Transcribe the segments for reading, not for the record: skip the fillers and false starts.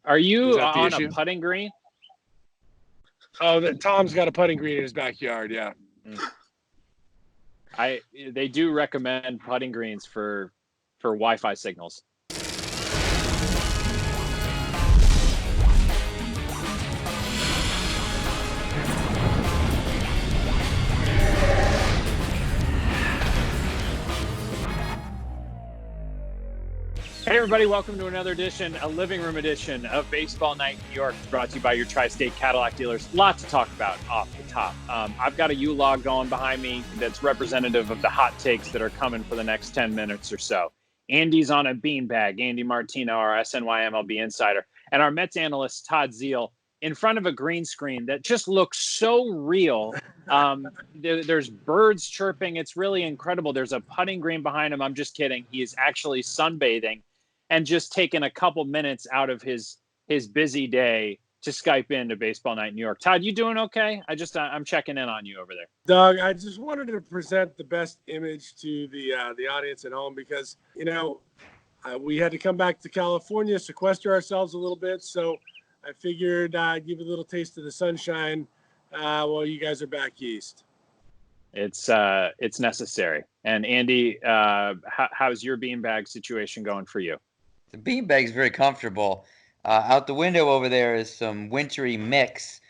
Are you that the on issue? a putting green? Oh, Tom's got a putting green in his backyard. Yeah. They do recommend putting greens for Wi-Fi signals. Hey everybody, welcome to another edition, a living room edition of Baseball Night New York, brought to you by your Tri-State Cadillac dealers. Lot to talk about off the top. I've got a U-Log going behind me that's representative of the hot takes that are coming for the next 10 minutes or so. Andy's on a beanbag, Andy Martino, our SNY MLB insider, and our Mets analyst, Todd Zeile, in front of a green screen that just looks so real. There's birds chirping. It's really incredible. There's a putting green behind him. I'm just kidding. He is actually sunbathing and just taking a couple minutes out of his busy day to Skype into Baseball Night New York. Todd, you doing okay? I'm checking in on you over there. Doug, I just wanted to present the best image to the audience at home because, we had to come back to California, sequester ourselves a little bit. So I figured I'd give you a little taste of the sunshine while you guys are back east. It's necessary. And Andy, how's your beanbag situation going for you? The beanbag's very comfortable. Out the window over there is some wintry mix,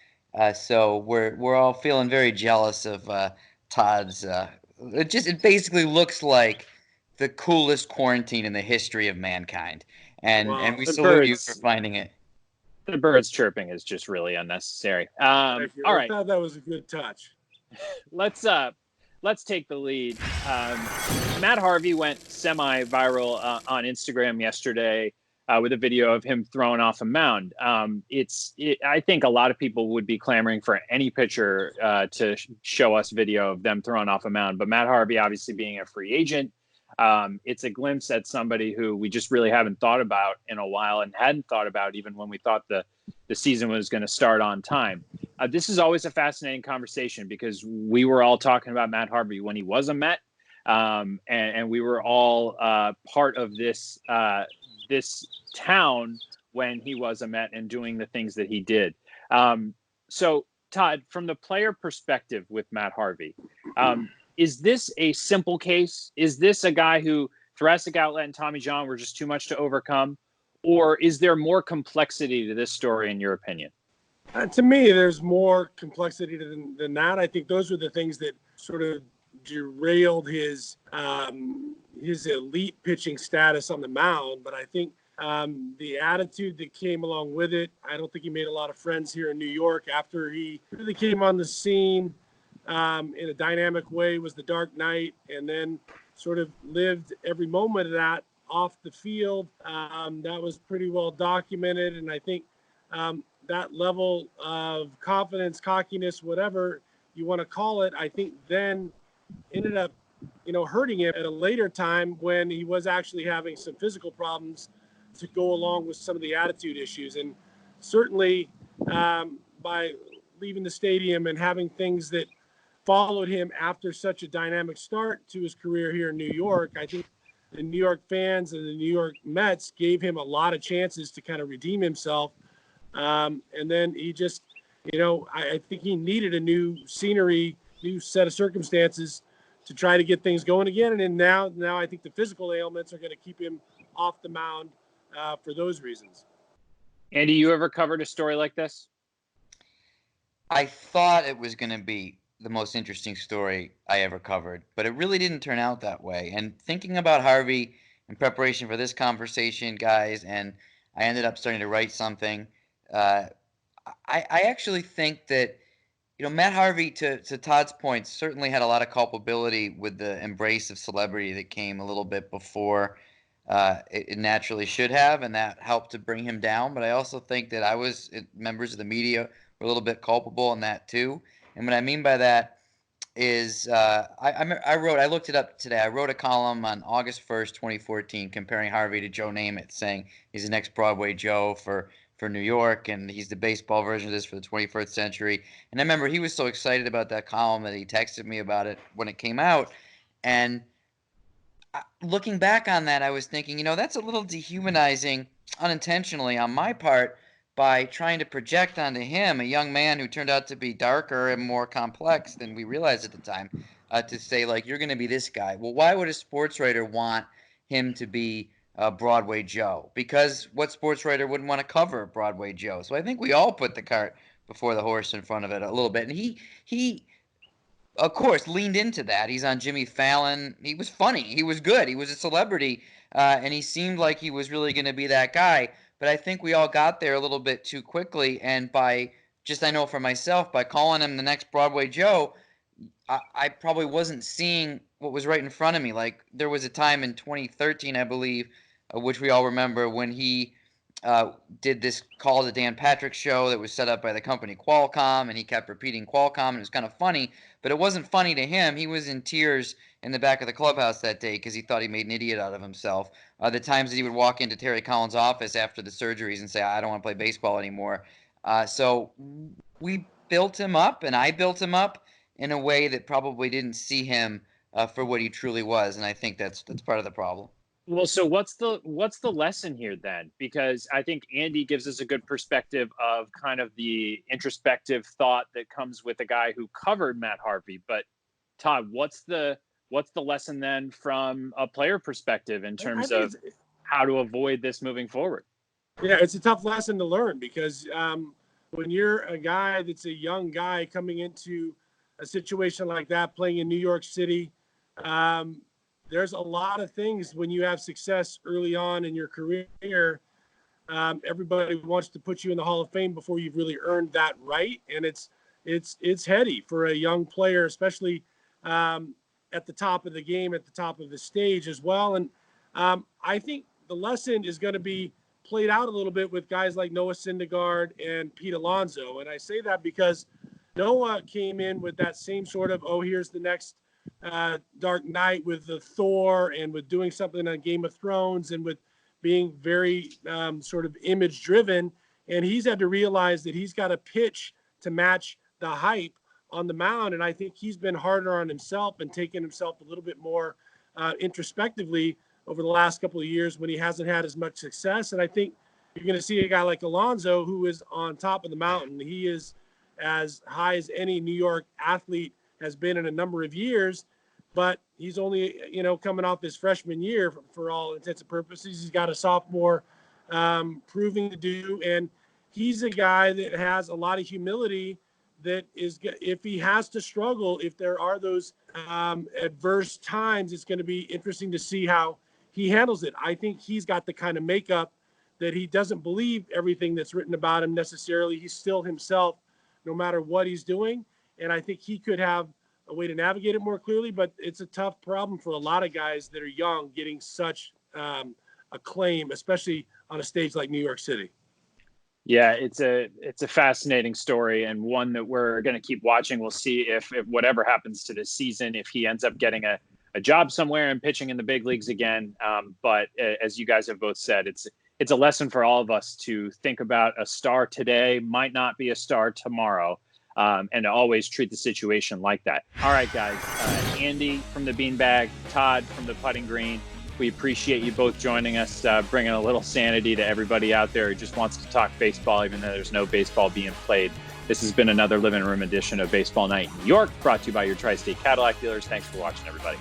so we're all feeling very jealous of Todd's. It basically looks like the coolest quarantine in the history of mankind, and we salute you for finding it. The birds chirping is just really unnecessary. All right, I thought that was a good touch. Let's take the lead. Matt Harvey went semi-viral on Instagram yesterday with a video of him throwing off a mound. I think a lot of people would be clamoring for any pitcher to show us video of them throwing off a mound. But Matt Harvey, obviously being a free agent, it's a glimpse at somebody who we just really haven't thought about in a while and hadn't thought about even when we thought the season was going to start on time. This is always a fascinating conversation because we were all talking about Matt Harvey when he was a Met, and we were all part of this town when he was a Met and doing the things that he did. So, Todd, from the player perspective with Matt Harvey, is this a simple case? Is this a guy who thoracic outlet and Tommy John were just too much to overcome? Or is there more complexity to this story, in your opinion? To me, there's more complexity than that. I think those are the things that sort of derailed his elite pitching status on the mound. But I think the attitude that came along with it, I don't think he made a lot of friends here in New York after he really came on the scene in a dynamic way, was the Dark Knight, and then sort of lived every moment of that off the field. That was pretty well documented. And I think that level of confidence, cockiness, whatever you want to call it, I think then ended up, hurting him at a later time when he was actually having some physical problems to go along with some of the attitude issues. And certainly by leaving the stadium and having things that followed him after such a dynamic start to his career here in New York, I think the New York fans and the New York Mets gave him a lot of chances to kind of redeem himself. And then he just, I think he needed a new scenery, new set of circumstances to try to get things going again. And then now I think the physical ailments are going to keep him off the mound for those reasons. Andy, you ever covered a story like this? I thought it was going to be the most interesting story I ever covered, but it really didn't turn out that way. And thinking about Harvey in preparation for this conversation, guys, and I ended up starting to write something. I actually think that, Matt Harvey, to Todd's point, certainly had a lot of culpability with the embrace of celebrity that came a little bit before it naturally should have, and that helped to bring him down. But I also think that members of the media were a little bit culpable in that too. And what I mean by that is I looked it up today. I wrote a column on August 1st, 2014, comparing Harvey to Joe Namath, saying he's the next Broadway Joe for New York, and he's the baseball version of this for the 21st century. And I remember he was so excited about that column that he texted me about it when it came out. And looking back on that, I was thinking, that's a little dehumanizing unintentionally on my part by trying to project onto him, a young man who turned out to be darker and more complex than we realized at the time, to say, like, you're going to be this guy. Well, why would a sports writer want him to be Broadway Joe? Because what sports writer wouldn't want to cover Broadway Joe? So I think we all put the cart before the horse in front of it a little bit. And he of course, leaned into that. He's on Jimmy Fallon. He was funny. He was good. He was a celebrity, and he seemed like he was really going to be that guy. But I think we all got there a little bit too quickly. And by just, I know for myself, by calling him the next Broadway Joe, I probably wasn't seeing what was right in front of me. Like, there was a time in 2013, I believe, which we all remember, when he did this Call the Dan Patrick Show that was set up by the company Qualcomm, and he kept repeating Qualcomm, and it was kind of funny, but it wasn't funny to him. He was in tears in the back of the clubhouse that day because he thought he made an idiot out of himself. The times that he would walk into Terry Collins' office after the surgeries and say, I don't want to play baseball anymore. So we built him up, and I built him up in a way that probably didn't see him for what he truly was, and I think that's part of the problem. Well, so what's the lesson here then? Because I think Andy gives us a good perspective of kind of the introspective thought that comes with a guy who covered Matt Harvey. But Todd, what's the lesson then from a player perspective in terms of how to avoid this moving forward? Yeah, it's a tough lesson to learn because when you're a guy that's a young guy coming into a situation like that, playing in New York City, there's a lot of things when you have success early on in your career. Everybody wants to put you in the Hall of Fame before you've really earned that right. And it's heady for a young player, especially at the top of the game, at the top of the stage as well. And I think the lesson is going to be played out a little bit with guys like Noah Syndergaard and Pete Alonso. And I say that because Noah came in with that same sort of, here's the next Dark Knight with the Thor, and with doing something on Game of Thrones, and with being very sort of image driven. And he's had to realize that he's got to pitch to match the hype on the mound. And I think he's been harder on himself and taken himself a little bit more introspectively over the last couple of years when he hasn't had as much success. And I think you're going to see a guy like Alonso, who is on top of the mountain. He is as high as any New York athlete has been in a number of years, but he's only, coming off his freshman year for all intents and purposes. He's got a sophomore proving to do, and he's a guy that has a lot of humility. That is, if he has to struggle, if there are those adverse times, it's going to be interesting to see how he handles it. I think he's got the kind of makeup that he doesn't believe everything that's written about him necessarily. He's still himself, no matter what he's doing. And I think he could have a way to navigate it more clearly, but it's a tough problem for a lot of guys that are young getting such acclaim, especially on a stage like New York City. Yeah, it's a fascinating story, and one that we're going to keep watching. We'll see if whatever happens to this season, if he ends up getting a job somewhere and pitching in the big leagues again. But as you guys have both said, it's a lesson for all of us to think about a star today might not be a star tomorrow. And to always treat the situation like that. All right, guys. Andy from the Beanbag, Todd from the Putting Green. We appreciate you both joining us, bringing a little sanity to everybody out there who just wants to talk baseball, even though there's no baseball being played. This has been another living room edition of Baseball Night in New York, brought to you by your Tri-State Cadillac dealers. Thanks for watching, everybody.